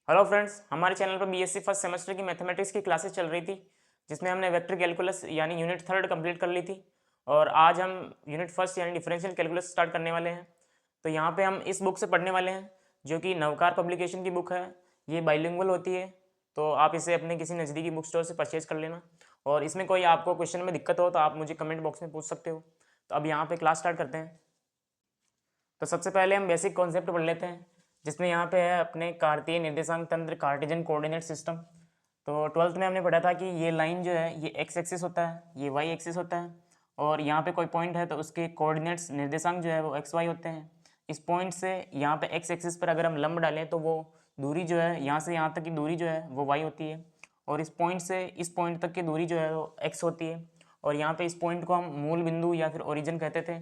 Hello friends, हमारे channel पर BSc first semester की मैथमेटिक्स की क्लासेस चल रही थी, जिसमें हमने वेक्टर कैलकुलस यानी यूनिट थर्ड कंप्लीट कर ली थी। और आज हम यूनिट फर्स्ट यानी डिफरेंशियल कैलकुलस स्टार्ट करने वाले हैं। तो यहाँ पे हम इस बुक से पढ़ने वाले हैं, जो कि नवकार पब्लिकेशन की बुक है। ये बाइलिंगुअल होती है, तो आप इसे अपने किसी नज़दीकी बुक स्टोर से परचेज कर लेना। और इसमें कोई आपको क्वेश्चन में दिक्कत हो तो आप मुझे कमेंट बॉक्स में पूछ सकते हो। तो अब यहाँ पे क्लास स्टार्ट करते हैं। तो सबसे पहले हम बेसिक कॉन्सेप्ट पढ़ लेते हैं, जिसमें यहाँ पे है अपने कार्तीय निर्देशांक तंत्र, कार्टेशियन कोऑर्डिनेट सिस्टम। तो ट्वेल्थ में हमने पढ़ा था कि ये लाइन जो है ये एक्स एक्सिस होता है, ये वाई एक्सिस होता है, और यहाँ पे कोई पॉइंट है तो उसके कोऑर्डिनेट्स निर्देशांक जो है वो एक्स वाई होते हैं। इस पॉइंट से यहाँ पे एक्स एक्सिस पर अगर हम लंब डालें तो वो दूरी जो है यहाँ से यहाँ तक की दूरी जो है वो वाई होती है, और इस पॉइंट से इस पॉइंट तक की दूरी जो है वो एक्स होती है। और यहाँ पे इस पॉइंट को हम मूल बिंदु या फिर ओरिजिन कहते थे।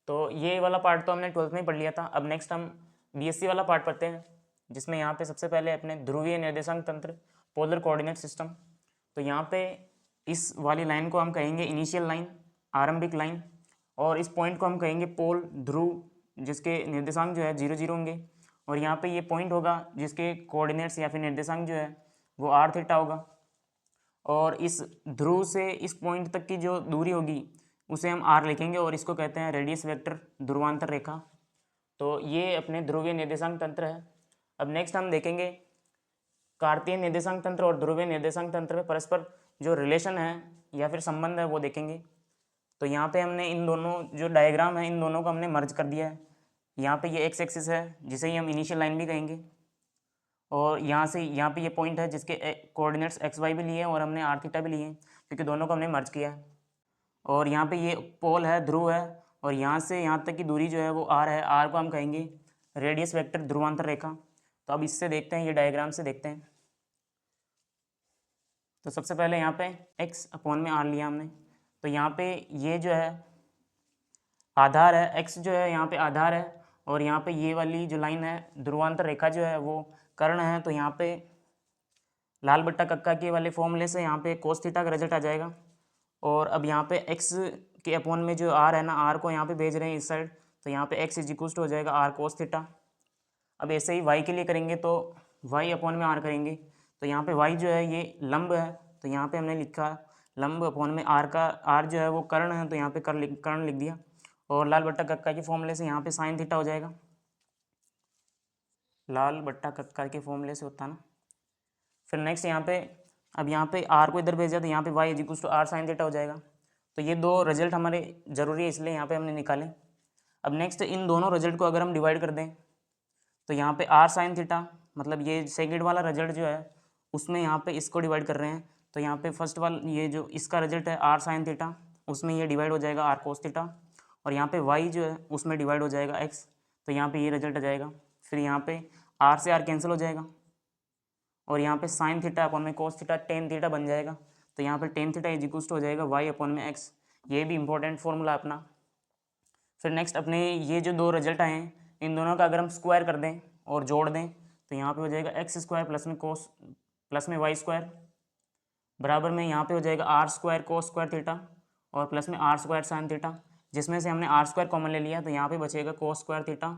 तो ये वाला पार्ट तो हमने ट्वेल्थ में ही पढ़ लिया था। अब नेक्स्ट हम बीएससी वाला पार्ट पढ़ते हैं, जिसमें यहाँ पे सबसे पहले अपने ध्रुवीय निर्देशांक तंत्र, पोलर कोऑर्डिनेट सिस्टम। तो यहाँ पे इस वाली लाइन को हम कहेंगे इनिशियल लाइन, आरंभिक लाइन, और इस पॉइंट को हम कहेंगे पोल, ध्रुव, जिसके निर्देशांक जो है 0 0 होंगे। और यहाँ पे ये पॉइंट होगा जिसके कोऑर्डिनेट्स या फिर निर्देशांक जो है वो आर थीटा होगा। और इस ध्रुव से इस पॉइंट तक की जो दूरी होगी उसे हम आर लिखेंगे, और इसको कहते हैं रेडियस वेक्टर, ध्रुवांतर रेखा। तो ये अपने ध्रुवीय निर्देशांक तंत्र है। अब नेक्स्ट हम देखेंगे कार्तीय निर्देशांक तंत्र और ध्रुवीय निर्देशांक तंत्र में परस्पर जो रिलेशन है या फिर संबंध है वो देखेंगे। तो यहाँ पे हमने इन दोनों जो डायग्राम है इन दोनों को हमने मर्ज कर दिया है। यहाँ पे ये एक्स एक्सिस है जिसे ही हम इनिशियल लाइन भी कहेंगे, और यहाँ से यहाँ पे ये पॉइंट है जिसके कोऑर्डिनेट्स एक्स वाई भी लिए हैं और हमने आर थीटा भी लिए हैं, क्योंकि दोनों को हमने मर्ज किया है। और यहाँ पे ये पोल है, ध्रुव है, और यहाँ से यहाँ तक की दूरी जो है वो आर है। आर को हम कहेंगे रेडियस वेक्टर, ध्रुवांतर रेखा। तो अब इससे देखते हैं, ये डायग्राम से देखते हैं। तो सबसे पहले यहाँ पे एक्स अपॉन में आर लिया हमने। तो यहाँ पे ये जो है आधार है, एक्स जो है यहाँ पे आधार है, और यहाँ पे ये वाली जो लाइन है ध्रुवांतर रेखा जो है वो कर्ण है। तो यहाँ पे लाल बट्टा कक्का के वाले फॉर्मूले से यहाँ पे कोस थीटा का रिजल्ट आ जाएगा। और अब यहाँ पे x के अपॉन में जो r है ना, r को यहाँ पे भेज रहे हैं इस साइड, तो यहाँ पे x इज इक्वल टू हो जाएगा r कोस थीटा। अब ऐसे ही y के लिए करेंगे तो y अपॉन में r करेंगे। तो यहाँ पे y जो है ये लंब है, तो यहाँ पे हमने लिखा लंब अपॉन में r का, r जो है वो कर्ण है, तो यहाँ पे कर्ण लिख दिया। और लाल बट्टा कक्का के फॉर्मूले से यहाँ पे साइन थीटा हो जाएगा। लाल बट्टा कक्का के फॉर्मूले से होता है ना। फिर नेक्स्ट यहाँ पे, अब यहाँ पे r को इधर भेजा तो यहाँ पे y is equal to r sine theta हो जाएगा। तो ये दो रिजल्ट हमारे जरूरी है, इसलिए यहाँ पे हमने निकाले। अब नेक्स्ट इन दोनों रिजल्ट को अगर हम डिवाइड कर दें तो यहाँ पे आर साइन थीटा, मतलब ये सेकंड वाला रिजल्ट जो है उसमें यहाँ पे इसको डिवाइड कर रहे हैं, तो यहाँ पे फर्स्ट वाला ये जो इसका रिजल्ट है आर साइन थीटा, उसमें ये डिवाइड हो जाएगा आर कोस थीटा। और यहाँ पे वाई जो है उसमें डिवाइड हो जाएगा एक्स, तो यहाँ पे ये रिजल्ट आ जाएगा। फिर यहाँ पे आर से आर कैंसिल हो जाएगा, और यहाँ पे साइन थीटा अपॉन में कोस थीटा, टेन थीटा बन जाएगा। तो यहाँ पे tan theta is equal to हो जाएगा वाई अपॉन में एक्स। ये भी इंपॉर्टेंट फॉर्मूला अपना। फिर नेक्स्ट अपने ये जो दो रिजल्ट आए हैं इन दोनों का अगर हम स्क्वायर कर दें और जोड़ दें तो यहाँ पे हो जाएगा एक्स स्क्वायर प्लस में कोस प्लस में वाई स्क्वायर, बराबर में यहाँ पे हो जाएगा r square cos square theta, और प्लस में आर स्क्वायर साइन थीटा, जिसमें से हमने आर स्क्वायर कॉमन ले लिया, तो यहाँ पे बचेगा कोस स्क्वायर थीटा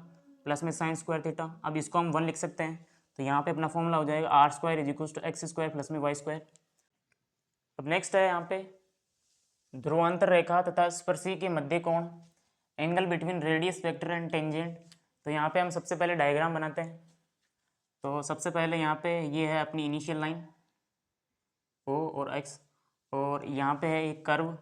प्लस में साइन स्क्वायर थीटा। अब इसको हम 1 लिख सकते हैं, तो यहाँ पे अपना फॉर्मूला हो जाएगा r square is equal to x square plus में वाई स्क्वायर। अब नेक्स्ट है यहाँ पे ध्रुवांतर रेखा तथा स्पर्शी के मध्य कोण, angle between radius vector and tangent. तो यहाँ पे हम सबसे पहले डायग्राम बनाते हैं। तो सबसे पहले यहाँ पे ये है अपनी इनिशियल लाइन ओ और एक्स, और यहाँ पे है एक कर्व,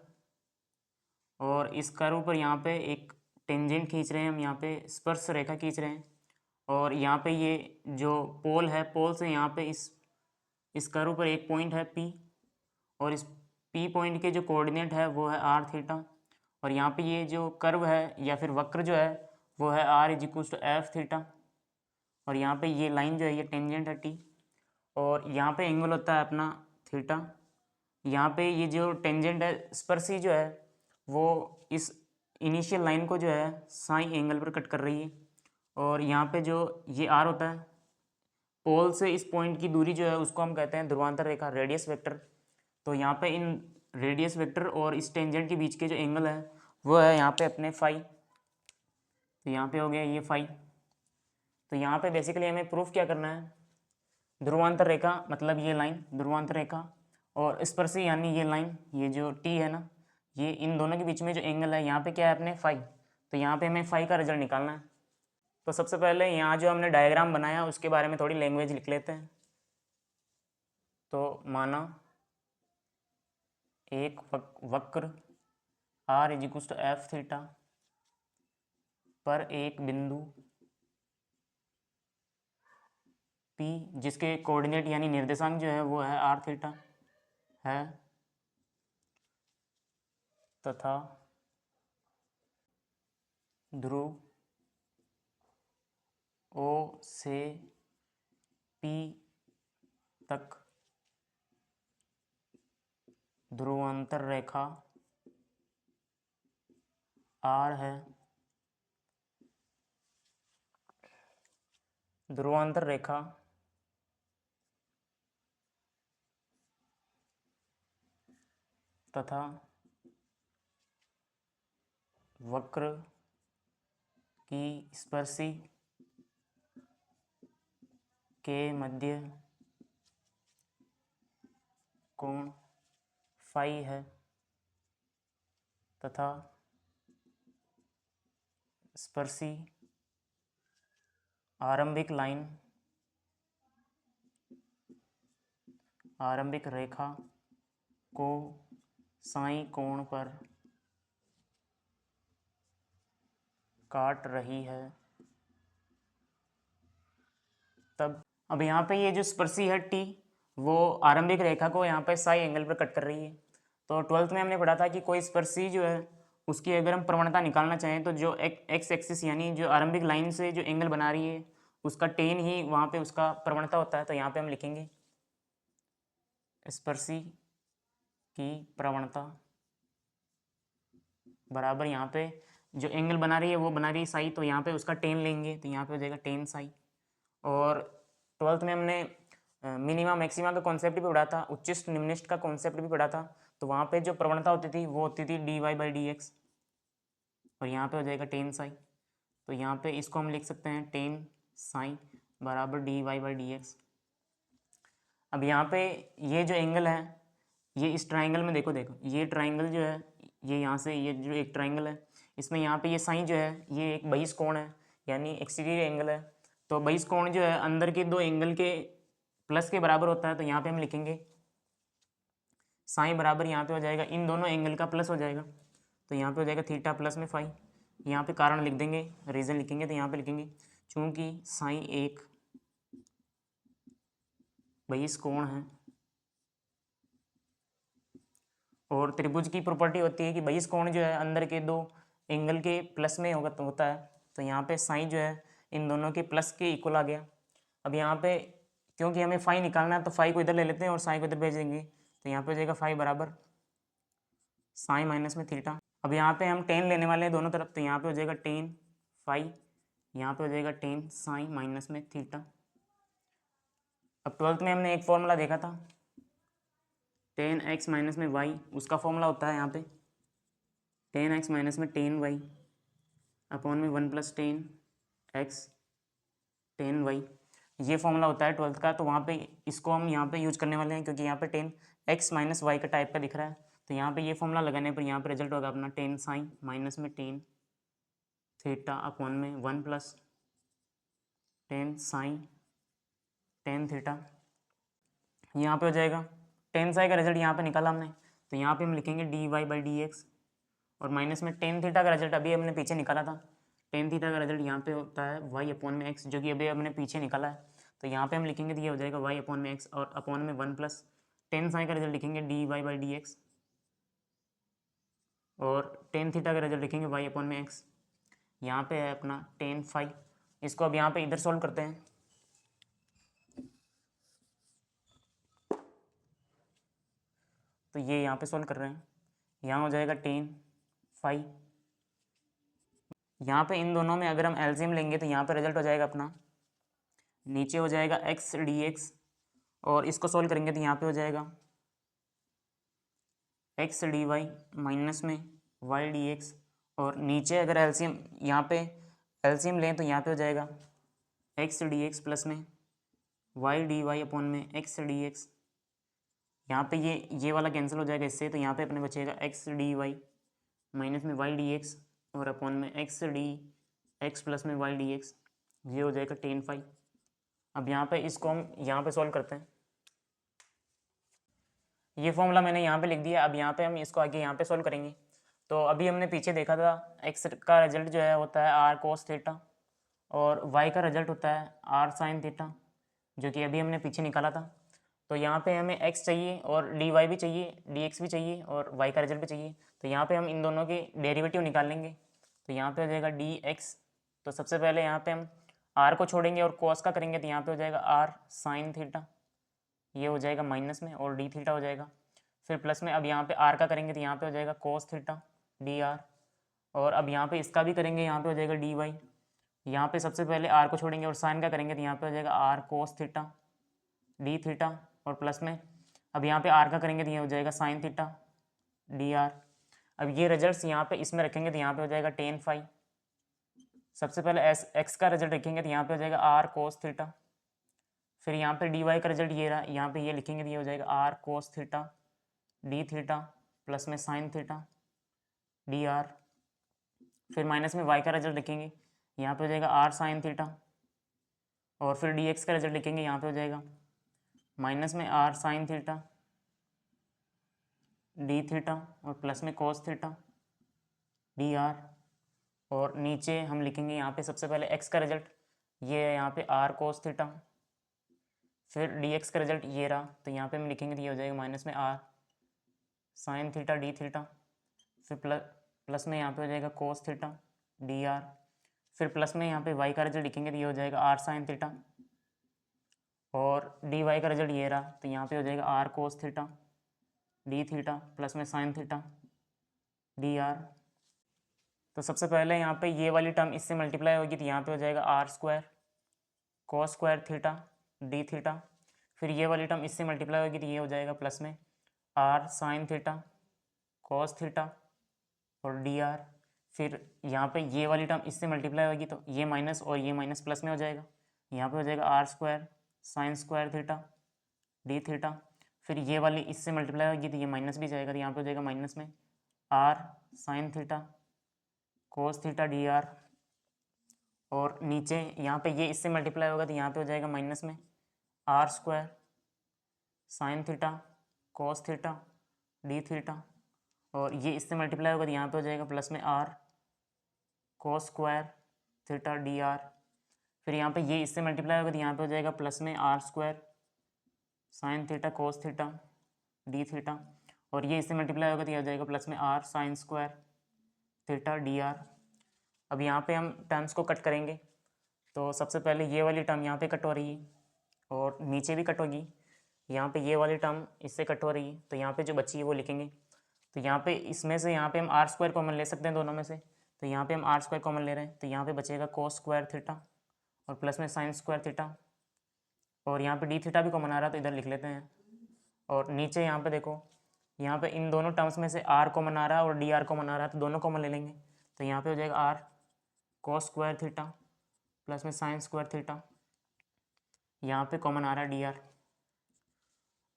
और इस कर्व पर यहाँ पे एक टेंजेंट खींच रहे हैं हम, यहाँ पे स्पर्श रेखा खींच रहे हैं। और यहाँ पे ये जो पोल है, पोल से यहाँ पे इस कर्व पर एक पॉइंट है P, और इस P पॉइंट के जो कोऑर्डिनेट है वो है आर थीटा। और यहाँ पे ये जो कर्व है या फिर वक्र जो है वो है r is equal to f theta. और यहाँ पे ये लाइन जो है ये टेंजेंट है टी, और यहाँ पे एंगल होता है अपना थीटा। यहाँ पे ये जो टेंजेंट है स्पर्शी जो है वो इस इनिशियल लाइन को जो है साइन एंगल पर कट कर रही है। और यहाँ पे जो ये आर होता है, पोल से इस पॉइंट की दूरी जो है उसको हम कहते हैं ध्रुवांतर रेखा, रेडियस वेक्टर। तो यहाँ पे इन रेडियस वेक्टर और इस टेंजेंट के बीच के जो एंगल है वो है यहाँ पे अपने फाई। तो यहाँ पे हो गया ये फाई। तो यहाँ पे बेसिकली हमें प्रूफ क्या करना है, ध्रुवांतर रेखा मतलब ये लाइन ध्रुवांतर रेखा, और स्पर्शी यानी ये लाइन, ये जो टी है ना, ये इन दोनों के बीच में जो एंगल है यहाँ पे क्या है अपने फाई, तो यहाँ पे हमें फाई का रिजल्ट निकालना है। तो सबसे पहले यहाँ जो हमने डायग्राम बनाया उसके बारे में थोड़ी लैंग्वेज लिख लेते हैं। तो माना एक वक्र r is equal to f theta पर एक बिंदु पी जिसके कोऑर्डिनेट यानी निर्देशांक जो है वो है आर थीटा है, तथा ध्रुव ओ से पी तक ध्रुवांतर रेखा आर है। ध्रुवांतर रेखा तथा वक्र की स्पर्शी के मध्य कोण फाई है, तथा स्पर्शी आरंभिक लाइन आरंभिक रेखा को साई कोण पर काट रही है। तब अब यहाँ पे ये जो स्पर्शी है टी वो आरंभिक रेखा को यहाँ पे साई एंगल पर कट कर रही है। तो 12th में हमने पढ़ा था कि कोई स्पर्शी जो है उसकी अगर हम प्रवणता निकालना चाहें तो जो एक्स एक्सिस यानी जो आरंभिक लाइन से जो एंगल बना रही है उसका टेन ही वहाँ पे उसका प्रवणता होता है। तो यहाँ पे हम लिखेंगे स्पर्शी की प्रवणता बराबर यहाँ पे जो एंगल बना रही है वो बना रही है साई, तो यहाँ पे उसका टेन लेंगे तो यहाँ पे हो जाएगा टेन साई। और 12th में हमने मिनिमा मैक्सिमा का कॉन्सेप्ट भी पढ़ा था, उच्चिष्ट निम्निष्ट का कॉन्सेप्ट भी पढ़ा था। तो वहाँ पे जो प्रवणता होती थी वो होती थी dy बाई डी एक्स, और यहाँ पे हो जाएगा टेन साई। तो यहाँ पे इसको हम लिख सकते हैं टेन साई बराबर dy बाई डी एक्स। अब यहाँ पे ये जो एंगल है ये इस ट्राइंगल में देखो ये ट्राइंगल जो है ये यहाँ से ये जो एक ट्राइंगल है इसमें यहाँ पे ये साई जो है ये एक बहिष कोण है यानी एक्सटीरियर एंगल है। तो बहिष कोण जो है अंदर के दो एंगल के प्लस के बराबर होता है। तो यहाँ पे हम लिखेंगे साई बराबर यहाँ पे हो जाएगा इन दोनों एंगल का प्लस हो जाएगा। तो यहाँ पे हो जाएगा थीटा प्लस में फाई। यहाँ पे कारण लिख देंगे, रीजन लिखेंगे तो यहाँ पे लिखेंगे चूंकि साई एक बहिष कोण है और त्रिभुज की प्रॉपर्टी होती है कि बहिष कोण जो है अंदर के दो एंगल के प्लस में होता है। तो यहाँ पे साई जो है इन दोनों के प्लस के इक्वल आ गया। अब यहाँ पे क्योंकि हमें फाई निकालना है तो फाई को इधर ले लेते हैं और साई को इधर भेज देंगे। तो यहाँ पे हो जाएगा फाई बराबर साई माइनस में थीटा। अब यहाँ पे हम टेन लेने वाले हैं दोनों तरफ, तो यहाँ पे हो जाएगा टेन फाई, यहाँ पे हो जाएगा टेन साई माइनस में थीटा। अब 12th में हमने एक फॉर्मूला देखा था टेन एक्स माइनस में वाई, उसका फॉर्मूला होता है यहाँ पे टेन एक्स माइनस में टेन वाई अपॉन में one plus tan x tan y, ये फॉर्मूला होता है 12th का। तो वहाँ पे इसको हम यहाँ पे यूज करने वाले हैं क्योंकि यहाँ पे टेन एक्स माइनस वाई का टाइप का दिख रहा है। तो यहाँ पे ये फॉर्मूला लगाने पर यहाँ पे रिजल्ट होगा अपना टेन साइन माइनस में टेन थीटा अपॉन में one plus tan sine tan theta. यहाँ पे हो जाएगा टेन साई का रिजल्ट यहाँ पे निकाला हमने, तो यहाँ पे हम लिखेंगे d y by d x और माइनस में टेन थीटा का रिजल्ट अभी हमने पीछे निकाला था। टेन थीटा का रिजल्ट यहाँ पे होता है वाई अपॉन में एक्स जो कि अभी हमने पीछे निकाला है। तो यहाँ पे हम लिखेंगे तो ये हो जाएगा वाई अपॉन में एक्स और अपॉन में वन प्लस टेन साई का रिजल्ट लिखेंगे d y by d x और टेन थीटा का रिजल्ट लिखेंगे वाई अपॉन में एक्स। यहाँ पे है अपना टेन फाई, इसको अब यहाँ पे इधर सोल्व करते हैं। तो ये यहाँ पे सोल्व कर रहे हैं, यहाँ हो जाएगा टेन फाई। यहाँ पे इन दोनों में अगर हम एलसीएम लेंगे तो यहाँ पे रिजल्ट हो जाएगा अपना नीचे हो जाएगा एक्स डी एक्स और इसको सोल्व करेंगे तो यहाँ पे हो जाएगा एक्स डी वाई माइनस में वाई डी एक्स और नीचे अगर एलसीएम यहाँ पे एलसीएम लें तो यहाँ पे हो जाएगा एक्स डी एक्स प्लस में वाई डी वाई अपॉन में एक्स डी एक्स, यहाँ पे ये वाला कैंसिल हो जाएगा इससे, तो यहाँ पे अपने बचेगा एक्स डी वाई माइनस में वाई डी एक्स और अपॉन में एक्स डी एक्स प्लस में वाई डी एक्स, ये हो जाएगा tan फाई। अब यहाँ पे इसको हम यहाँ पे सॉल्व करते हैं। ये फॉर्मूला मैंने यहाँ पे लिख दिया। अब यहाँ पे हम इसको आगे यहाँ पे सॉल्व करेंगे। तो अभी हमने पीछे देखा था एक्स का रिजल्ट जो है होता है आर कोस थीटा और वाई का रिजल्ट होता है आर साइन थीटा, जो कि अभी हमने पीछे निकाला था। तो यहाँ पे हमें x चाहिए और डी वाई भी चाहिए, डी एक्स भी चाहिए और y का रिजल्ट भी चाहिए। तो यहाँ पे हम इन दोनों के डेरिवेटिव निकाल लेंगे। तो यहाँ पे हो जाएगा डी एक्स, तो सबसे पहले यहाँ पे हम r को छोड़ेंगे और cos का करेंगे, तो यहाँ पे हो जाएगा r साइन थीटा, ये हो जाएगा माइनस में और डी थीटा हो जाएगा। फिर प्लस में अब यहाँ पे r का करेंगे तो यहाँ पे हो जाएगा cos थीटा डी आर, और अब यहाँ पे इसका भी करेंगे, यहाँ पे हो जाएगा डी वाई। यहाँ पे सबसे पहले r को छोड़ेंगे और साइन का करेंगे तो यहाँ पे हो जाएगा r cos theta d theta, और प्लस में अब यहाँ पे r का करेंगे तो ये हो जाएगा साइन थीटा डी आर। अब ये रिजल्ट्स यहाँ पे इसमें रखेंगे तो यहाँ पे हो जाएगा tan फाई। सबसे पहले x का रिजल्ट रखेंगे तो यहाँ पे हो जाएगा r cos थीटा, फिर यहाँ पे dy का रिजल्ट ये रहा, यहाँ पे ये लिखेंगे तो ये हो जाएगा r cos theta d theta plus में साइन थीटा डी आर। फिर माइनस में y का रिजल्ट लिखेंगे, यहाँ पे हो जाएगा r साइन थीटा, और फिर dx का रिजल्ट लिखेंगे, यहाँ पे हो जाएगा माइनस में r sine theta d theta और प्लस में cos थीटा डी आर, और नीचे हम लिखेंगे यहाँ पे सबसे पहले x का रिजल्ट ये है, यहाँ पे r cos थीटा, फिर dx का रिजल्ट ये रहा, तो यहाँ पे हम लिखेंगे तो ये हो जाएगा माइनस में r sine theta d theta, फिर प्लस में यहाँ पे हो जाएगा cos थीटा डी आर, फिर प्लस में यहाँ पे y का रिजल्ट लिखेंगे तो ये हो जाएगा r साइन थीटा, और डी वाई का रिजल्ट ये रहा, तो यहाँ पे हो जाएगा r cos theta d theta plus में साइन थीटा डी आर। तो सबसे पहले यहाँ पे ये वाली टर्म इससे मल्टीप्लाई होगी तो यहाँ पे हो जाएगा r square cos square theta d theta, फिर ये वाली टर्म इससे मल्टीप्लाई होगी तो ये हो जाएगा प्लस में r sine theta cos theta और डी आर। फिर यहाँ पे ये वाली टर्म इससे मल्टीप्लाई होगी तो ये माइनस और ये माइनस प्लस में हो जाएगा, यहाँ पे हो जाएगा r square sine square theta d theta, फिर ये वाली इससे मल्टीप्लाई होगी तो ये माइनस भी जाएगा, तो यहाँ पे हो जाएगा माइनस में r sine theta cos theta d r, और नीचे यहाँ पे ये इससे मल्टीप्लाई होगा तो यहाँ पे हो जाएगा माइनस में r square sine theta cos theta d theta, और ये इससे मल्टीप्लाई होगा तो यहाँ पे हो जाएगा प्लस में r cos square theta d r, फिर यहाँ पे ये इससे मल्टीप्लाई होगा तो यहाँ पे हो जाएगा प्लस में r square sine theta cos theta d theta, और ये इससे मल्टीप्लाई होगा तो ये हो जाएगा प्लस में r sine square theta d r. अब यहाँ पे हम टर्म्स को कट करेंगे, तो सबसे पहले ये वाली टर्म यहाँ पे कट हो रही है और नीचे भी कट होगी, यहाँ पे ये वाली टर्म इससे कट हो रही है, तो यहाँ पे जो बची है वो लिखेंगे। तो यहाँ पे इसमें से यहाँ पे हम आर स्क्वायर कॉमन ले सकते हैं दोनों में से, तो यहाँ पे हम आर स्क्वायर कॉमन ले रहे हैं, तो यहाँ पे बचेगा कोस स्क्वायर थीटा और प्लस में साइन स्क्वायर थीटा, और यहाँ पे डी थीटा भी कॉमन आ रहा है तो इधर लिख लेते हैं। और नीचे यहाँ पे देखो, यहाँ पे इन दोनों टर्म्स में से आर कॉमन आ रहा है और डी आर कॉमन आ रहा है, तो दोनों कॉमन ले लेंगे, तो यहाँ पे हो जाएगा r cos square theta plus में साइन स्क्वायर थीटा, यहाँ पे कॉमन आ रहा है डी आर।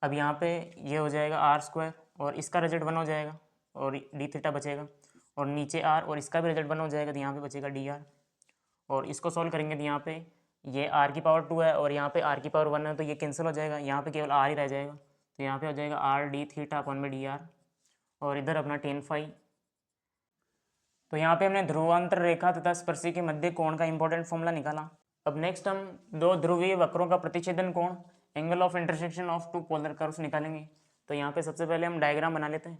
अब यहाँ पे ये हो जाएगा आर स्क्वायर और इसका रिजल्ट 1 हो जाएगा और डी थीटा बचेगा, और नीचे आर और इसका भी रिजल्ट 1 हो जाएगा तो यहाँ पे बचेगा डी आर, और इसको सॉल्व करेंगे तो यहाँ पे ये आर की पावर 2 है और यहाँ पे आर की पावर 1 है, तो ये कैंसिल हो जाएगा, यहाँ पे केवल आर ही रह जाएगा, तो यहाँ पे हो जाएगा आर डी थीटा अपॉन में डी आर, और इधर अपना tan फाई। तो यहाँ पे हमने ध्रुवांतर रेखा तथा स्पर्शी के मध्य कोण का इंपॉर्टेंट फॉर्मूला निकाला। अब नेक्स्ट हम दो ध्रुवीय वक्रों का प्रतिच्छेदन कोण angle of intersection of two polar curves निकालेंगे। तो यहाँ पे सबसे पहले हम डायग्राम बना लेते हैं।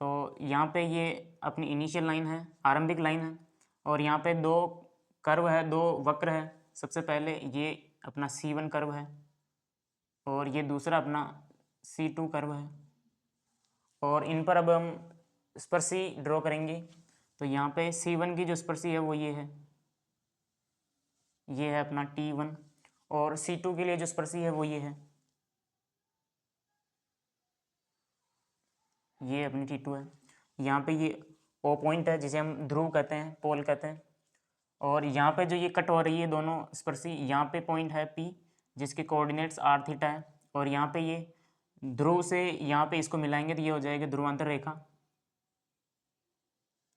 तो यहाँ पे ये अपनी इनिशियल लाइन है, आरंभिक लाइन है, और यहाँ पे दो कर्व है, दो वक्र है। सबसे पहले ये अपना C1 कर्व है और ये दूसरा अपना C2 कर्व है, और इन पर अब हम स्पर्शी ड्रॉ करेंगे। तो यहाँ पे C1 की जो स्पर्शी है वो ये है अपना T1, और C2 के लिए जो स्पर्शी है वो ये है, ये अपनी T2 है। यहाँ पे ये O पॉइंट है जिसे हम ध्रुव कहते हैं, पोल कहते हैं, और यहाँ पे जो ये कट हो रही है दोनों स्पर्शी, यहाँ पे पॉइंट है P जिसके कोऑर्डिनेट्स आर थीटा है, और यहाँ पे ये ध्रुव से यहाँ पे इसको मिलाएंगे तो ये हो जाएगी ध्रुवांतर रेखा,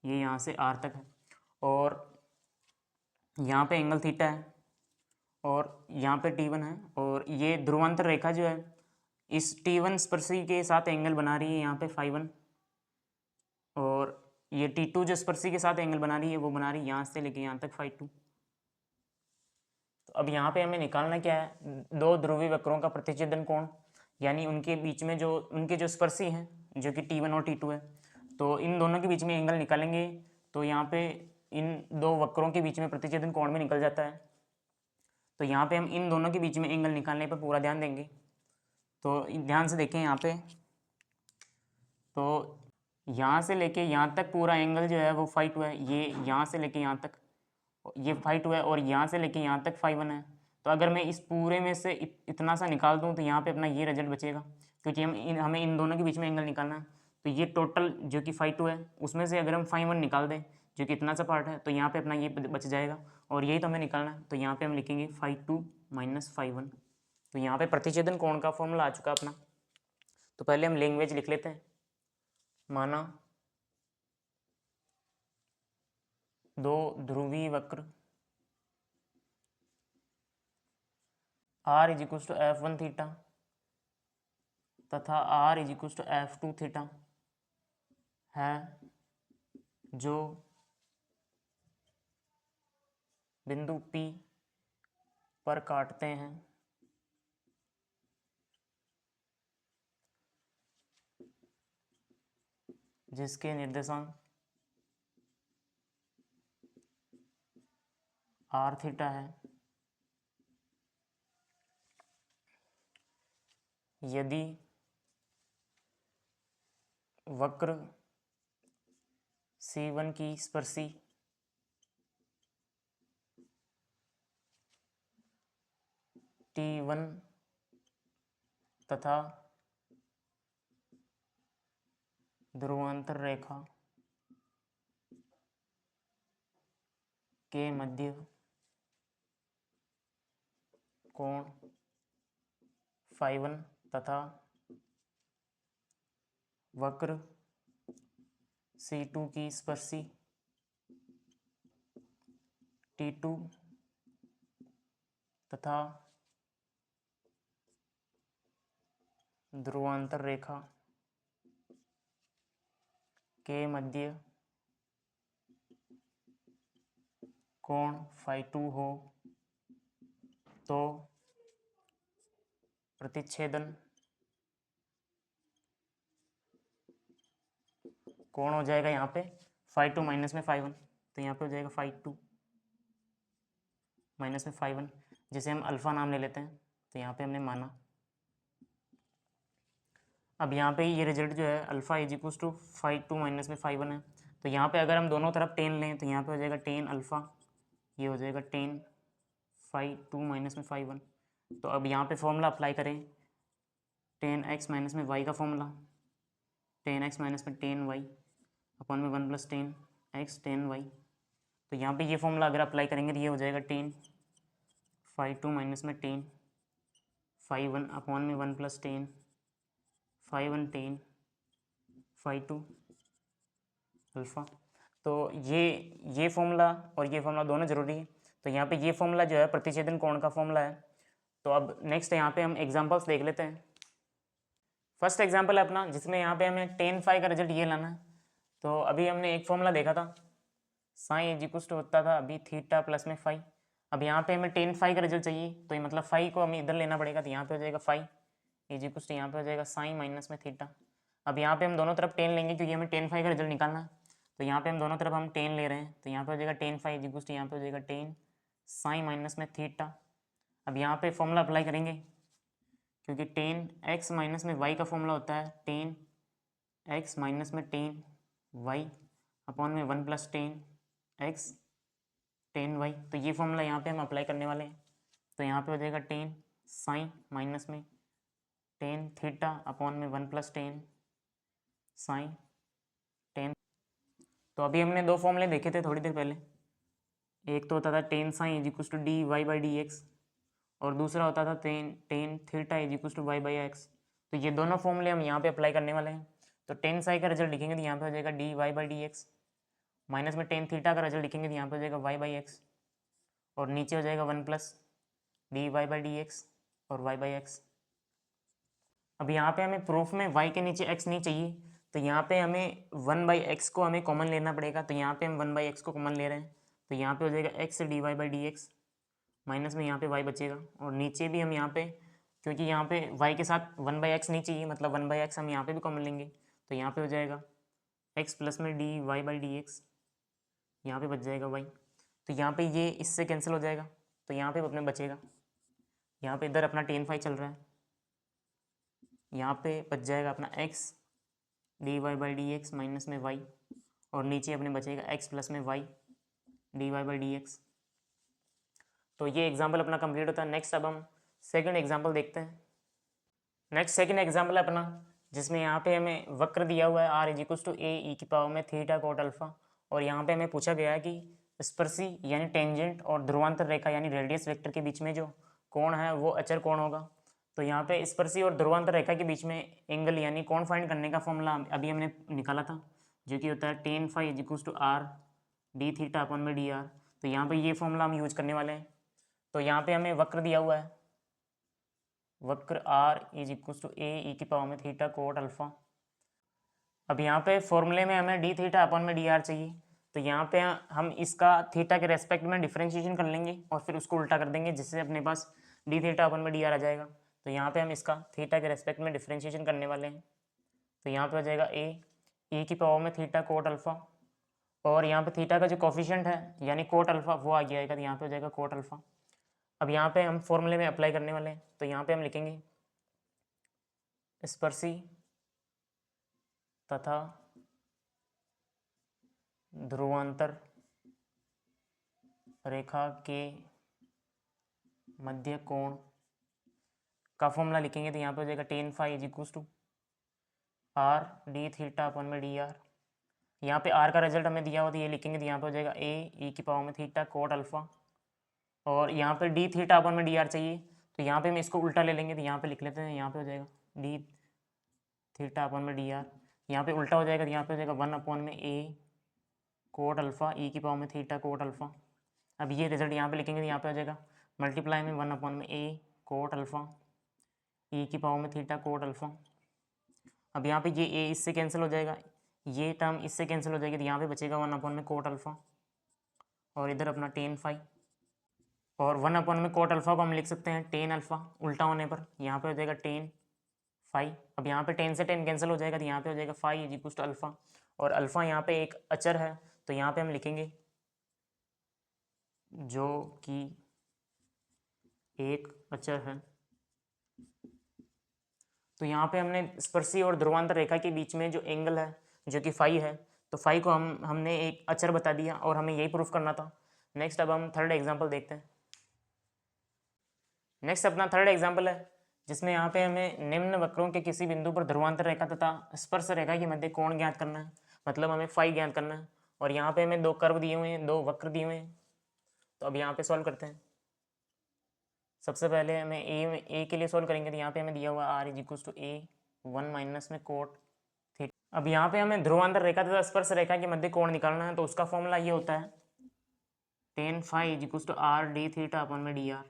ये यहाँ से आर तक है, और यहाँ पे एंगल थीटा है, और यहाँ पे T1 है, और ये ध्रुवांतर रेखा जो है इस T1 स्पर्शी के साथ एंगल बना रही है यहाँ पे φ1, और ये T2 जो स्पर्शी के साथ एंगल बना रही है वो बना रही है यहाँ से लेके यहाँ तक φ2। तो अब यहाँ पे हमें निकालना क्या है, दो ध्रुवीय वक्रों का प्रतिच्छेदन कोण, यानी उनके बीच में जो उनके जो स्पर्शी हैं जो कि T1 और T2 है, तो इन दोनों के बीच में एंगल निकालेंगे तो यहाँ पे इन दो वक्रों के बीच में प्रतिच्छेदन कोण भी निकल जाता है। तो यहाँ पे हम इन दोनों के बीच में एंगल निकालने पर पूरा ध्यान देंगे। तो ध्यान से देखें यहाँ पे, तो यहाँ से लेके यहाँ तक पूरा एंगल जो है वो φ2 है, ये यहाँ से लेके यहाँ तक ये φ2 है, और यहाँ से लेके यहाँ तक φ1 है। तो अगर मैं इस पूरे में से इतना सा निकाल दूँ तो यहाँ पे अपना ये रिजल्ट बचेगा, क्योंकि हमें इन दोनों के बीच में एंगल निकालना है। तो ये टोटल जो कि φ2 है उसमें से अगर हम φ1 निकाल दें जो कि इतना सा पार्ट है, तो यहाँ पे अपना ये बच जाएगा, और यही तो हमें निकालना है। तो यहाँ पे हम लिखेंगे φ2 माइनस φ1। तो यहाँ पे प्रतिच्छेदन कोण का फॉर्मूला आ चुका अपना। तो पहले हम लैंग्वेज लिख लेते हैं। माना दो ध्रुवीय वक्र r is equal to f1 theta तथा r is equal to f2 theta है, जो बिंदु P पर काटते हैं, जिसके निर्देशांक r थीटा है, यदि वक्र C1 की स्पर्शी T1 तथा ध्रुवांतर रेखा के मध्य कोण φ1 तथा वक्र C2 की स्पर्शी T2 तथा ध्रुवांतर रेखा के मध्य कोण φ2 हो, तो प्रतिच्छेदन कोण हो जाएगा यहाँ पे φ2 माइनस में φ1। तो यहाँ पे हो जाएगा φ2 माइनस में φ1, जिसे हम अल्फा नाम ले लेते हैं। तो यहाँ पे हमने माना। अब यहाँ पे ये रिजल्ट जो है alpha is equal to φ2 minus में φ1 है। तो यहाँ पे अगर हम दोनों तरफ टेन लें तो यहाँ पे हो जाएगा टेन अल्फा, ये हो जाएगा टेन φ2 माइनस में φ1। तो अब यहाँ पे फॉर्मूला अप्लाई करें, टेन एक्स माइनस में वाई का फॉर्मूला, टेन एक्स माइनस में टेन वाई अपॉन में 1 plus tan x tan y. तो यहाँ पे ये फॉर्मूला अगर अप्लाई करेंगे तो ये हो जाएगा टेन φ2 माइनस में टेन φ1 अपॉन में 1 प्लस टेन φ1 टेन φ2 अल्फ़ा। तो ये फॉर्मूला और ये फॉर्मूला दोनों ज़रूरी है। तो यहाँ पे ये फॉर्मूला जो है प्रतिच्छेदन कोण का फॉर्मूला है। तो अब नेक्स्ट यहाँ पे हम एग्जांपल्स देख लेते हैं। फर्स्ट एग्जांपल है अपना, जिसमें यहाँ पे हमें टेन फाई का रिजल्ट ये लाना है। तो अभी हमने एक फॉर्मूला देखा था, साइन इज इक्वल टू होता था अभी थीटा प्लस में फाई। अब यहाँ पे हमें टेन फाई का रिजल्ट चाहिए, तो ये मतलब फाई को हमें इधर लेना पड़ेगा। तो यहाँ पे हो जाएगा फाई इज इक्वल टू यहाँ पे हो जाएगा साइन माइनस में थीटा। अब यहाँ पे हम दोनों तरफ टेन लेंगे क्योंकि हमें टेन फाई का रिजल्ट निकालना है। तो यहाँ पे हम दोनों तरफ हम टेन ले रहे हैं। तो यहाँ पे हो जाएगा tan phi is equal to यहाँ पे हो जाएगा टेन साइन माइनस में थीटा। अब यहाँ पे फॉर्मूला अप्लाई करेंगे, क्योंकि टेन एक्स माइनस में वाई का फॉर्मूला होता है टेन एक्स माइनस में टेन वाई अपॉन में 1 plus tan x tan y. तो ये फॉर्मूला यहाँ पे हम अप्लाई करने वाले हैं। तो यहाँ पे हो जाएगा टेन साइन माइनस में टेन थीटा अपॉन में 1 प्लस टेन साइन टेन। तो अभी हमने दो फॉर्मूले देखे थे थोड़ी देर पहले। एक तो होता था tan sine is equal to d y by d x, और दूसरा होता था tan theta is equal to y by x. तो ये दोनों फॉर्मूले हम यहाँ पे अप्लाई करने वाले हैं। तो टेन साई का रिजल्ट लिखेंगे तो यहाँ पे हो जाएगा d y by d x, minus में टेन थीटा का रिजल्ट लिखेंगे तो यहाँ पे हो जाएगा वाई बाई एक्स, और नीचे हो जाएगा one plus d y by d x और वाई बाई एक्स। अब यहाँ पे हमें प्रूफ में y के नीचे x नहीं चाहिए, तो यहाँ पे हमें वन बाई एक्स को हमें कॉमन लेना पड़ेगा। तो यहाँ पे हम वन बाई एक्स को कॉमन ले रहे हैं, तो यहाँ पे हो जाएगा x d y by d x, minus में यहाँ पे y बचेगा, और नीचे भी हम यहाँ पे, क्योंकि यहाँ पे y के साथ वन बाई एक्स नहीं चाहिए, मतलब वन बाई एक्स हम यहाँ पे भी कॉमन लेंगे, तो यहाँ पे हो जाएगा x प्लस में d y by d x, यहाँ पे बच जाएगा y। तो यहाँ पे ये इससे कैंसिल हो जाएगा, तो यहाँ पे अपने बचेगा, यहाँ पे इधर अपना टेन फाई चल रहा है, यहाँ पे बच जाएगा अपना x d y by d x minus में y, और नीचे अपने बचेगा x प्लस में y d y by d x. तो ये एग्जाम्पल अपना कंप्लीट होता है। नेक्स्ट अब हम सेकंड एग्जाम्पल देखते हैं। नेक्स्ट सेकंड एग्जाम्पल है अपना, जिसमें यहाँ पे हमें वक्र दिया हुआ है r इज इक्वल टू ए ई की पावर में थीटा कोट अल्फा, और यहाँ पे हमें पूछा गया है कि स्पर्शी यानी टेंजेंट और ध्रुवांतर रेखा यानी रेडियस वेक्टर के बीच में जो कोण है वो अचर कोण होगा। तो यहाँ पे स्पर्शी और ध्रुवांतर रेखा के बीच में एंगल यानी कोण फाइंड करने का फॉर्मूला अभी हमने निकाला था, जो कि होता है tan phi is equal to r d theta upon में डी आर। तो यहाँ पे ये फॉर्मूला हम यूज करने वाले हैं। तो यहाँ पे हमें वक्र दिया हुआ है, वक्र आर इज इक्वल टू ए ई की पावर में थीटा कोट अल्फा। अब यहाँ पे फॉर्मूले में हमें डी थीटा अपन में डी आर चाहिए, तो यहाँ पे हम इसका थीटा के रेस्पेक्ट में डिफरेंशिएशन कर लेंगे और फिर उसको उल्टा कर देंगे, जिससे अपने पास डी थीटा अपन में डी आर आ जाएगा। तो यहाँ पे हम इसका थीटा के रेस्पेक्ट में डिफरेंशिएशन करने वाले हैं। तो यहाँ पे हो जाएगा ए की पावर में थीटा कोट अल्फा, और यहाँ पे थीटा का जो कोफिशिएंट है यानी कोट अल्फा वो आ गया है, तो यहाँ पे हो जाएगा कोट अल्फा। अब यहाँ पे हम फॉर्मूले में अप्लाई करने वाले हैं, तो यहाँ पे हम लिखेंगे स्पर्शी तथा ध्रुवांतर रेखा के मध्य कोण का फॉर्मूला लिखेंगे, तो यहाँ पे हो जाएगा tan phi is equal to r d theta upon में डी आर। यहाँ पे आर का रिजल्ट हमें दिया हुआ, तो ये लिखेंगे, तो यहाँ पे हो जाएगा ए ई की पावर में थीटा कोट अल्फा, और यहाँ पे डी थीटा अपन में डी आर चाहिए, तो यहाँ पे हम इसको उल्टा ले लेंगे, तो यहाँ पे लिख लेते हैं, यहाँ पे हो जाएगा डी थीटा अपन में डी आर, यहाँ पे उल्टा हो जाएगा, तो यहाँ पे हो जाएगा वन अपन में ए कोट अल्फा ई की पावर में थीटा कोट अल्फा। अब ये रिजल्ट यहाँ पे लिखेंगे, तो यहाँ पे हो जाएगा मल्टीप्लाई में वन अपन में ए कोट अल्फा ई की पावर में थीटा कोट अल्फा। अब यहाँ पे ये ए इससे कैंसिल हो जाएगा, ये टर्म इससे कैंसिल हो जाएगी, तो यहाँ पे बचेगा वन अपन में कोट अल्फा, और इधर अपना टेन फाई, और वन अपन में कोट अल्फा को हम लिख सकते हैं टेन अल्फा उल्टा होने पर, यहाँ पे हो जाएगा टेन फाई। अब यहाँ पे टेन से टेन कैंसिल हो जाएगा, तो यहाँ पे हो जाएगा phi is equal to alpha, और अल्फा यहाँ पे एक अचर है, तो यहाँ पे हम लिखेंगे जो कि एक अचर है। तो यहाँ पे हमने स्पर्शी और ध्रुवांतर रेखा के बीच में जो एंगल है जो कि फाई है, तो फाई को हमने एक अचर बता दिया और हमें यही प्रूफ करना था। नेक्स्ट अब हम थर्ड एग्जांपल देखते हैं। नेक्स्ट अपना थर्ड एग्जांपल है, जिसमें यहाँ पे हमें निम्न वक्रों के किसी बिंदु पर ध्रुवांतर रेखा तथा स्पर्श रेखा के मध्य कोण ज्ञात करना है, मतलब हमें फाई ज्ञात करना है। और यहाँ पे हमें दो कर्व दिए हुए हैं, दो वक्र दिए हुए हैं। तो अब यहाँ पे सॉल्व करते हैं। सबसे पहले हमें ए के लिए सॉल्व करेंगे, तो यहाँ पे हमें दिया हुआ r is equal to a one minus में कोट थीटा। अब यहाँ पे हमें ध्रुवांतर रेखा तथा स्पर्श रेखा के मध्य कोण निकालना है, तो उसका फॉर्मूला ये होता है tan phi is equal to r d theta upon में डी आर।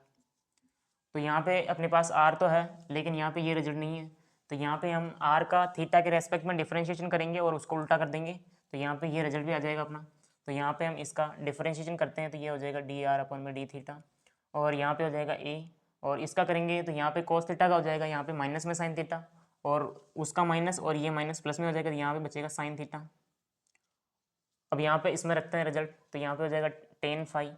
तो यहाँ पे अपने पास आर तो है, लेकिन यहाँ पे ये रिजल्ट नहीं है, तो यहाँ पे हम आर का थीटा के रेस्पेक्ट में डिफरेंशिएशन करेंगे और उसको उल्टा कर देंगे, तो यहाँ पे ये रिजल्ट भी आ जाएगा अपना। तो यहाँ पे हम इसका डिफरेंशिएशन करते हैं, तो ये हो जाएगा डी आर अपन में डी थीटा, और यहाँ पे हो जाएगा ए, और इसका करेंगे तो यहाँ पे कोस थीटा का हो जाएगा, यहाँ पे माइनस में साइन थीटा, और उसका माइनस और ये माइनस प्लस में हो जाएगा, तो यहाँ पे बचेगा साइन थीटा। अब यहाँ पे इसमें रखते हैं रिजल्ट, तो यहाँ पे हो जाएगा टेन फाई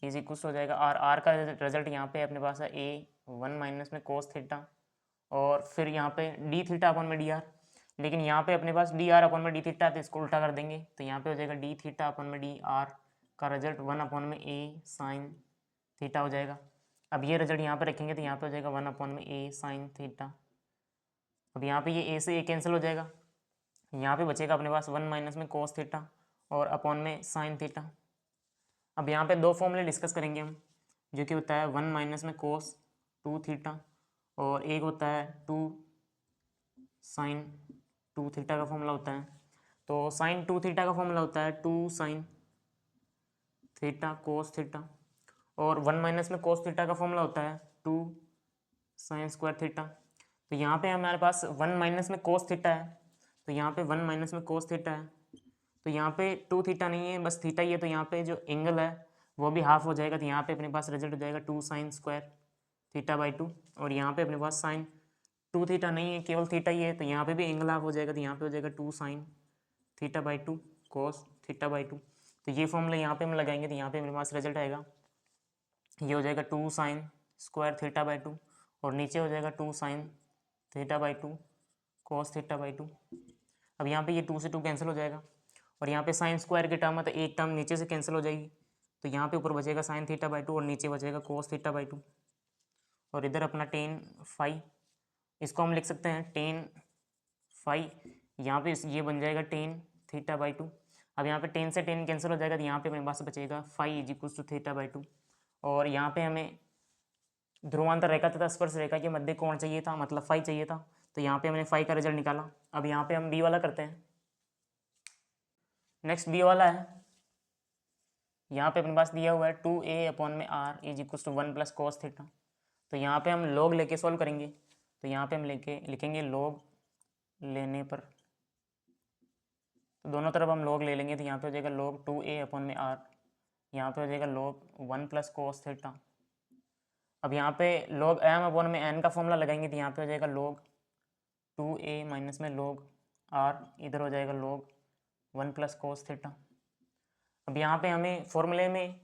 इज इक्वल हो जाएगा आर का रिजल्ट यहाँ पे अपने पास है ए वन माइनस में कोस थीटा, और फिर यहाँ पे डी थीटा अपन में डी आर, लेकिन यहाँ पे अपने पास डी आर अपन में डी थीटा, तो इसको उल्टा कर देंगे, तो यहाँ पे हो जाएगा डी थीटा अपन में डी आर का रिजल्ट वन अपन में ए साइन थीटा हो जाएगा। अब ये रिजल्ट यहाँ पे रखेंगे, तो यहाँ पे हो जाएगा वन अपन में ए साइन थीटा। अब यहाँ पे ये ए से ए कैंसिल हो जाएगा, यहाँ पे बचेगा अपने पास वन माइनस में कोस थीटा और अपॉन में साइन थीटा। अब यहाँ पे दो फॉर्मूले डिस्कस करेंगे हम। जो कि होता है 1 माइनस में कोस 2 थीटा, और एक होता है 2 साइन 2 थीटा का फॉर्मूला होता है। तो साइन 2 थीटा का फॉर्मूला होता है 2 साइन थीटा कोस थीटा, और 1 माइनस में कोस थीटा का फॉर्मूला होता है 2 साइन स्क्वायर थीटा। तो यहाँ पे हमारे पास 1 माइनस में कोस थीटा है, तो यहाँ पे 1 माइनस में कोस थीटा है, तो यहाँ पे 2 थीटा नहीं है, बस थीटा ही है, तो यहाँ पे जो एंगल है वो भी हाफ हो जाएगा। तो यहाँ पे अपने पास रिजल्ट हो जाएगा 2 साइन स्क्वायर थीटा बाई 2, और यहाँ पे अपने पास साइन 2 थीटा नहीं है, केवल थीटा ही है, तो यहाँ पे भी एंगल हाफ हो जाएगा। तो यहाँ पे हो जाएगा 2 sine theta by 2 cos theta by 2। तो ये फॉर्मूला यहाँ पे हम लगाएंगे, तो यहाँ पे मेरे पास रिजल्ट आएगा, ये हो जाएगा 2 साइन स्क्वायर थीटा बाई 2, और नीचे हो जाएगा 2 sine theta by 2 cos theta by 2। अब यहाँ पे ये 2 से 2 कैंसिल हो जाएगा, और यहाँ पे साइन स्क्वायर की टर्म है, तो एक टर्म नीचे से कैंसिल हो जाएगी, तो यहाँ पे ऊपर बचेगा साइन थीटा बाई 2 और नीचे बचेगा कोस थीटा बाई 2, और इधर अपना टेन फाई, इसको हम लिख सकते हैं टेन फाई, यहाँ पे ये बन जाएगा टेन थीटा बाई 2। अब यहाँ पे टेन से टेन कैंसिल हो जाएगा, तो यहाँ पे अपने पास बचेगा phi is equals to theta by 2, और यहाँ पे हमें ध्रुवांतर रेखा तथा स्पर्श रेखा के मध्य कोण चाहिए था, मतलब फाई चाहिए था, तो यहाँ पे हमने फाई का रिजल्ट निकाला। अब यहाँ पे हम बी वाला करते हैं। नेक्स्ट बी वाला है, यहाँ पे अपने पास दिया हुआ है 2a अपॉन में r is equals to 1 plus cos theta. तो यहाँ पे हम लॉग लेके सॉल्व करेंगे, तो यहाँ पे हम लिखेंगे लॉग लेने पर, तो दोनों तरफ हम लॉग ले लेंगे, तो यहाँ पे हो जाएगा लॉग 2a अपॉन में r, यहाँ पे हो जाएगा लॉग 1 प्लस कॉस थीटा। अब यहाँ पे log m अपॉन में n का फॉर्मूला लगाएंगे, तो यहाँ पे हो जाएगा log 2a माइनस में log r, इधर हो जाएगा log 1 प्लस कोस थीटा। अब यहाँ पे हमें फॉर्मूले में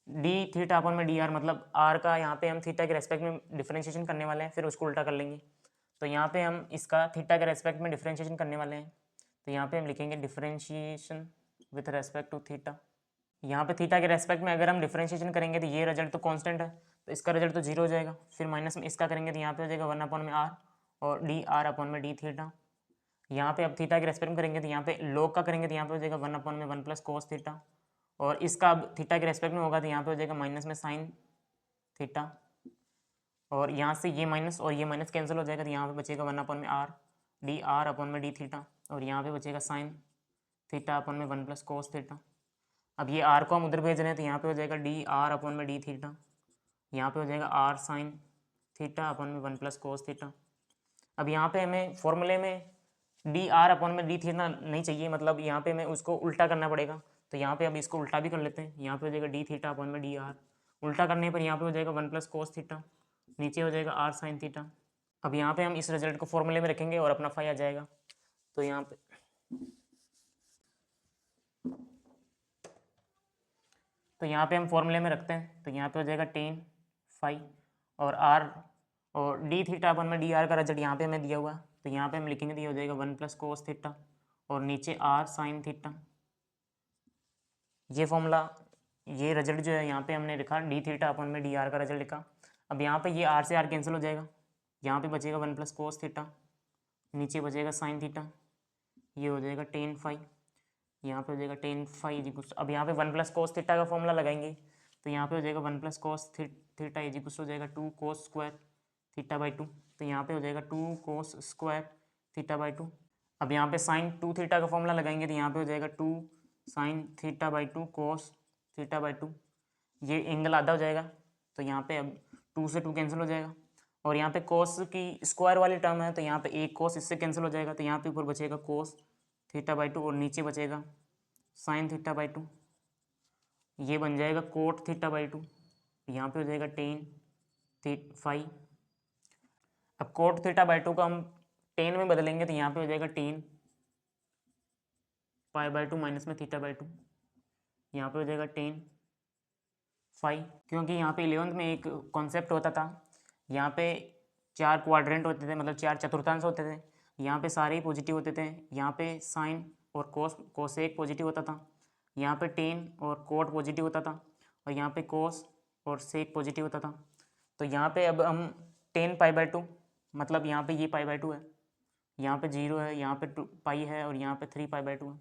डी थीटा अपॉन में डी आर, मतलब r का यहाँ पे हम थीटा के रेस्पेक्ट में डिफ्रेंशिएशन करने वाले हैं, फिर उसको उल्टा कर लेंगे। तो यहाँ पे हम इसका थीटा के रेस्पेक्ट में डिफ्रेंशिएशन करने वाले हैं, तो यहाँ पे हम लिखेंगे differentiation with respect to theta. यहाँ पे थीटा के रेस्पेक्ट में अगर हम डिफ्रेंशिएशन करेंगे, तो ये रिजल्ट तो कांस्टेंट है, तो इसका रिजल्ट तो जीरो हो जाएगा। फिर माइनस में इसका करेंगे, तो यहाँ पे हो जाएगा 1 अपॉन में r और डी आर अपॉन में डी थीटा। यहाँ पे अब थीटा के रेस्पेक्ट में करेंगे, तो यहाँ पे log का करेंगे, तो यहाँ पे हो जाएगा 1 अपॉन में 1 प्लस कोस थीटा, और इसका अब थीटा के रेस्पेक्ट में होगा, तो यहाँ पे हो जाएगा माइनस में साइन थीटा, और यहाँ से ये माइनस और ये माइनस कैंसिल हो जाएगा, तो यहाँ पे बचेगा 1 अपॉन में r डी आर अपॉन में डी थीटा, और यहाँ पे बचेगा साइन थीटा अपॉन में 1 प्लस कोस थीटा। अब ये r को हम उधर भेज रहे हैं, तो यहाँ पे हो जाएगा डी आर अपॉन में डी थीटा, यहाँ पे हो जाएगा r साइन थीटा अपॉन में 1 प्लस कोस थीटा। अब यहाँ पे हमें फॉर्मूले में डी आर अपॉन में डी थीटा नहीं चाहिए, मतलब यहाँ पे हमें उसको उल्टा करना पड़ेगा, तो यहाँ पे अब इसको उल्टा भी कर लेते हैं। यहाँ पे हो जाएगा डी थीटा अपॉन में डी आर, उल्टा करने पर यहाँ पे हो जाएगा 1 प्लस कोस थीटा, नीचे हो जाएगा r साइन थीटा। अब यहाँ पे हम इस रिजल्ट को फॉर्मूले में रखेंगे और अपना फाई आ जाएगा। तो यहाँ पे हम फॉर्मूले में रखते हैं, तो यहाँ पे हो जाएगा टेन फाई और r और डी थीटा अपन में डी आर का रिजल्ट यहाँ पे हमें दिया हुआ है, तो यहाँ पे हम लिखेंगे, तो ये हो जाएगा 1 प्लस कोस थीटा और नीचे r साइन थीटा। ये फॉर्मूला, ये रिजल्ट जो है यहाँ पे हमने लिखा डी थीटा अपन में डी आर का रिजल्ट लिखा। अब यहाँ पे ये r से r कैंसिल हो जाएगा, यहाँ पे बचेगा 1 प्लस कोस थीटा, नीचे बचेगा साइन थीटा, ये हो जाएगा टेन फाई, यहाँ पे हो जाएगा टेन फाई इज इक्वल्स, अब यहाँ पे 1 प्लस कोस थीटा का फॉर्मूला लगाएंगे, तो यहाँ पे हो जाएगा 1 plus cos theta is equals हो जाएगा 2 कोस स्क्वायर थीटा बाई 2, तो यहाँ पे हो जाएगा 2 कोस स्क्वायर थीटा बाई 2। अब यहाँ पे साइन 2 थीटा का फॉर्मूला लगाएंगे, तो यहाँ पे हो जाएगा 2 sine theta by 2 cos theta by 2, ये एंगल आधा हो जाएगा, तो यहाँ पे अब 2 से 2 कैंसिल हो जाएगा, और यहाँ पे कोस की स्क्वायर वाली टर्म है, तो यहाँ पे एक कोस इससे कैंसिल हो जाएगा, तो यहाँ पे ऊपर बचेगा कोस थीटा बाई 2 और नीचे बचेगा साइन थीटा बाई 2, ये बन जाएगा कोट थीटा बाई 2, यहाँ पे हो जाएगा टेन फाई। अब कोट थीटा बाई 2 को हम टेन में बदलेंगे, तो यहाँ पे हो जाएगा टेन पाई बाई 2 माइनस में थीटा बाई 2, यहाँ पे हो जाएगा टेन फाई, क्योंकि यहाँ पे 11th में एक कॉन्सेप्ट होता था, यहाँ पे 4 क्वाड्रेंट होते थे, मतलब 4 चतुर्थांश होते थे, यहाँ पे सारे ही पॉजिटिव होते थे, यहाँ पे साइन और कोसेक पॉजिटिव होता था, यहाँ पे टेन और कोट पॉजिटिव होता था, और यहाँ पे कोस और सेक पॉजिटिव होता था। तो यहाँ पे अब हम टेन पाई बाई 2, मतलब यहाँ पे ये पाई बाई 2 है, यहाँ पे 0 है, यहाँ पे 2 पाई है, और यहाँ पे 3 पाई बाई 2 है,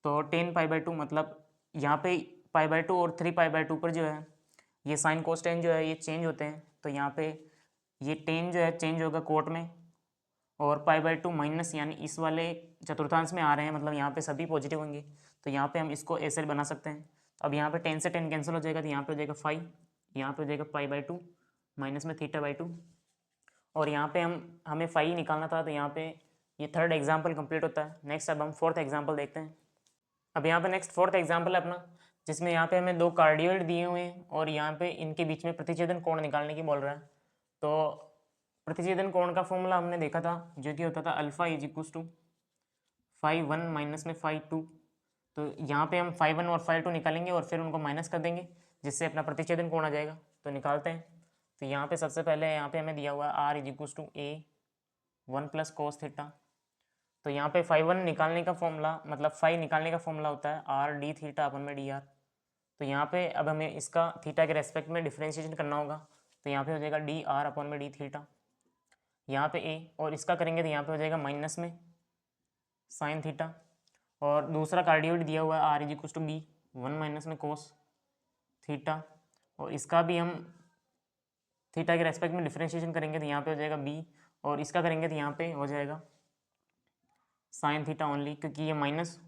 तो 10 पाई बाई 2 मतलब यहाँ पे पाई बाई 2 और 3 पाई बाई 2 पर जो है ये साइन कोस टेन जो है ये चेंज होते हैं, तो यहाँ पे ये टेन जो है चेंज होगा कोट में, और π/2 माइनस यानी इस वाले चतुर्थांश में आ रहे हैं, मतलब यहाँ पे सभी पॉजिटिव होंगे, तो यहाँ पे हम इसको ऐसे बना सकते हैं। अब यहाँ पे 10 से 10 कैंसिल हो जाएगा, तो यहाँ पे हो जाएगा 5, यहाँ पे हो जाएगा π/2 माइनस में θ/2, और यहाँ पे हमें फाई निकालना था, तो यहाँ पे ये थर्ड एग्जाम्पल कंप्लीट होता है। नेक्स्ट अब हम फोर्थ एग्जाम्पल देखते हैं। अब यहाँ पे नेक्स्ट फोर्थ एग्जाम्पल है अपना, जिसमें यहाँ पे हमें दो कार्डियोइड दिए हुए हैं और यहाँ पे इनके बीच में प्रतिच्छेदन कोण निकालने की बोल रहा है। तो प्रतिच्छेदन कोण का फॉर्मूला हमने देखा था, जो कि होता था alpha is equals to φ1 minus में φ2। तो यहाँ पे हम φ1 और φ2 निकालेंगे और फिर उनको माइनस कर देंगे, जिससे अपना प्रतिच्छेदन कोण आ जाएगा। तो निकालते हैं। तो यहाँ पे सबसे पहले यहाँ पे हमें दिया हुआ है r is equals to a 1 plus cos theta. तो यहाँ पे φ1 निकालने का फॉर्मूला, मतलब फाई निकालने का फॉर्मूला होता है r d थीटा अपन में dr। तो यहाँ पे अब हमें इसका थीटा के रेस्पेक्ट में डिफ्रेंशिएशन करना होगा, तो यहाँ पे हो जाएगा डी आर अपन में डी थीटा, यहाँ पे a, और इसका करेंगे तो यहाँ पे हो जाएगा माइनस में साइन थीटा, और दूसरा कार्डियोइड दिया हुआ है r is equals to b 1 minus में कोस थीटा, और इसका भी हम थीटा के रेस्पेक्ट में डिफ्रेंशिएशन करेंगे तो यहाँ पे हो जाएगा बी, और इसका करेंगे तो यहाँ पे हो जाएगा साइन थीटा ओनली, क्योंकि ये माइनस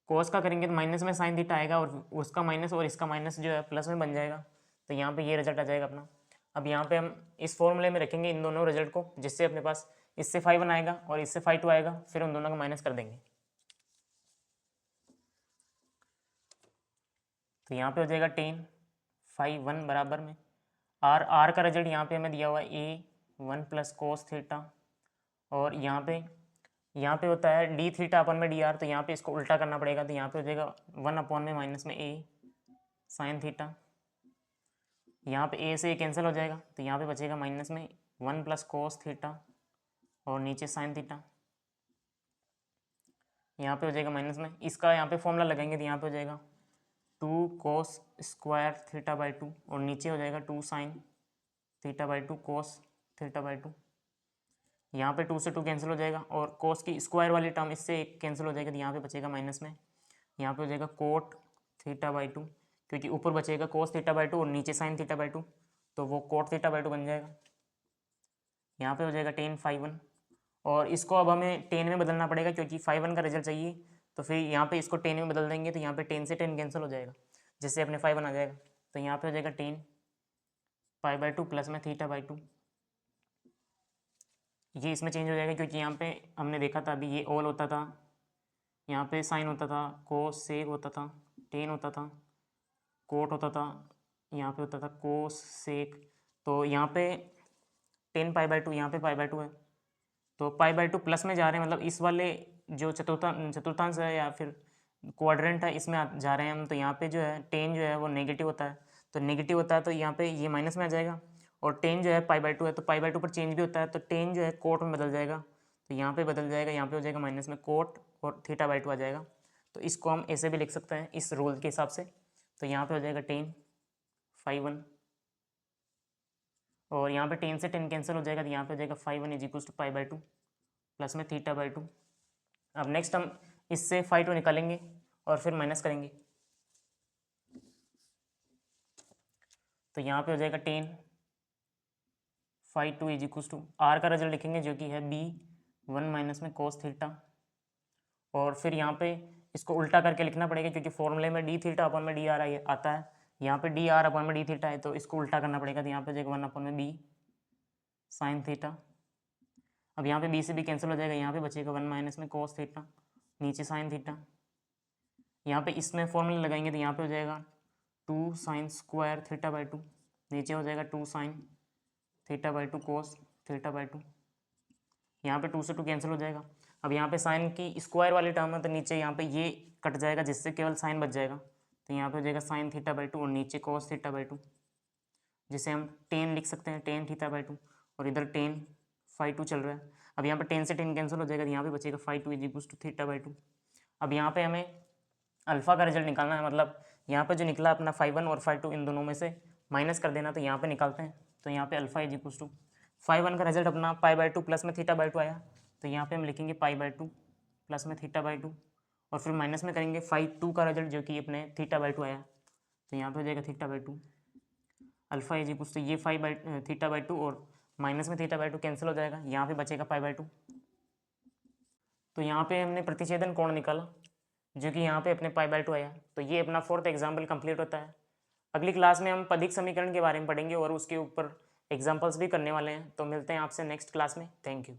कोस का करेंगे तो माइनस में साइन थीटा आएगा, और उसका माइनस और इसका माइनस जो है प्लस में बन जाएगा। तो यहाँ पे ये रिजल्ट आ जाएगा अपना। अब यहाँ पे हम इस फॉर्मूले में रखेंगे इन दोनों रिजल्ट को, जिससे अपने पास इससे φ1 आएगा और इससे φ2 आएगा, फिर उन दोनों को माइनस कर देंगे। तो यहाँ पे हो जाएगा 10 φ1 बराबर में आर का रिजल्ट यहाँ पे हमें दिया हुआ है ए 1 प्लस कोस थीटा, और यहाँ पे होता है डी थीटा अपन में डी आर, तो यहाँ पे इसको उल्टा करना पड़ेगा, तो यहाँ पे हो जाएगा 1 अपॉन में माइनस में ए साइन थीटा। यहाँ पे ए से ए कैंसिल हो जाएगा, तो यहाँ पे बचेगा माइनस में 1 प्लस कोस थीटा और नीचे साइन थीटा, यहाँ पे हो जाएगा माइनस में। इसका यहाँ पे फॉर्मूला लगाएंगे तो यहाँ पे हो जाएगा 2 कोस स्क्वायर थीटा बाई 2, और नीचे हो जाएगा 2 sine theta by 2 cos theta by 2। यहाँ पे 2 से 2 कैंसिल हो जाएगा, और कोस की स्क्वायर वाली टर्म इससे एक कैंसिल हो जाएगा, तो यहाँ पे बचेगा माइनस में। यहाँ पे हो जाएगा कोट थीटा बाई 2, क्योंकि ऊपर बचेगा कोस थीटा बाई 2 और नीचे साइन थीटा बाई 2, तो वो कोट थीटा बाई 2 बन जाएगा। यहाँ पे हो जाएगा 10 φ1, और इसको अब हमें 10 में बदलना पड़ेगा, क्योंकि φ1 का रिजल्ट चाहिए। तो फिर यहाँ पे इसको 10 में बदल देंगे, तो यहाँ पे 10 से 10 कैंसिल हो जाएगा, जिससे अपने φ1 आ जाएगा। तो यहाँ पे हो जाएगा 10 π/2 प्लस में थीटा बाई 2। ये इसमें चेंज हो जाएगा, क्योंकि यहाँ पे हमने देखा था अभी ये ऑल होता था, यहाँ पे साइन होता था, कोस सेक होता था, टेन होता था, कोट होता था, यहाँ पे होता था कोस सेक। तो यहाँ पे 10 π/2, यहाँ पे π/2 है, तो π/2 प्लस में जा रहे हैं, मतलब इस वाले जो चतुर्थांश है या फिर क्वाड्रेंट है इसमें जा रहे हैं हम। तो यहाँ पे जो है 10 जो है वो नेगेटिव होता है, तो नेगेटिव होता है तो यहाँ पे ये माइनस में आ जाएगा, और 10 जो है π/2 है, तो π/2 पर चेंज भी होता है, तो 10 जो है कोट में बदल जाएगा, तो यहाँ पे बदल जाएगा, यहाँ पे हो जाएगा माइनस में कोट और θ/2 आ जाएगा। तो इसको हम ऐसे भी लिख सकते हैं इस रूल के हिसाब से। तो यहाँ पे हो जाएगा 10 φ1, और यहाँ पे 10 से 10 कैंसिल हो जाएगा, तो यहाँ पे हो जाएगा φ1 इज इक्वल्स टू π/2 प्लस में θ/2। अब नेक्स्ट हम इससे φ2 निकालेंगे और फिर माइनस करेंगे। तो यहाँ पे हो जाएगा 10 φ2 इज इक्वल्स टू आर का रिजल्ट लिखेंगे, जो कि है बी 1 माइनस में कोस थीटा, और फिर यहाँ पे इसको उल्टा करके लिखना पड़ेगा, क्योंकि फॉर्मूले में डी थीटा अपन में डी आर आता है, यहाँ पे डी आर अपन में डी थीटा है, तो इसको उल्टा करना पड़ेगा। तो यहाँ पे हो जाएगा 1 अपन में बी साइन थीटा। अब यहाँ पे बी से बी कैंसिल हो जाएगा, यहाँ पे बचेगा 1 माइनस में कोस थीटा, नीचे साइन थीटा। यहाँ पे इसमें फॉर्मूला लगाएंगे तो यहाँ पे हो जाएगा 2 साइन स्क्वायर थीटा बाई 2, नीचे हो जाएगा 2 sine theta by 2 cos theta by 2। यहाँ पे 2 से 2 कैंसिल हो जाएगा। अब यहाँ पे साइन की स्क्वायर वाली टर्म है, तो नीचे यहाँ पे ये कट जाएगा, जिससे केवल साइन बच जाएगा। तो यहाँ पे हो जाएगा साइन थीटा बाई 2 और नीचे कोस थीटा बाई 2, जिसे हम 10 लिख सकते हैं, 10 थीटा बाई 2, और इधर 10 φ2 चल रहा है। अब यहाँ पे 10 से 10 कैंसिल हो जाएगा, तो यहाँ पे बचेगा φ2 is equals to theta by 2। अब यहाँ पे हमें अल्फ़ा का रिजल्ट निकालना है, मतलब यहाँ पे जो निकला अपना φ1 और φ2 इन दोनों में से माइनस कर देना, तो यहाँ पे निकालते हैं। तो यहाँ पे अल्फ़ा इज इक्वल्स टू φ1 का रिजल्ट अपना π/2 प्लस में थीटा बाई 2 आया, तो यहाँ पे हम लिखेंगे π/2 प्लस में थीटा बाई 2, और फिर माइनस में करेंगे φ2 का रिजल्ट, जो कि अपने थीटा बाई 2 आया, तो यहाँ पे हो जाएगा theta by 2। Alpha is equals to ये थीटा बाई टू और माइनस में थीटा बाई टू कैंसिल हो जाएगा, यहाँ पे बचेगा पाई बाई टू। तो यहाँ पे हमने प्रतिच्छेदन कोण निकाला जो कि यहाँ पे अपने पाई बाई टू आया। तो ये अपना 4th एग्जाम्पल कंप्लीट होता है। अगली क्लास में हम पदिक समीकरण के बारे में पढ़ेंगे और उसके ऊपर एग्जाम्पल्स भी करने वाले हैं। तो मिलते हैं आपसे नेक्स्ट क्लास में। Thank you.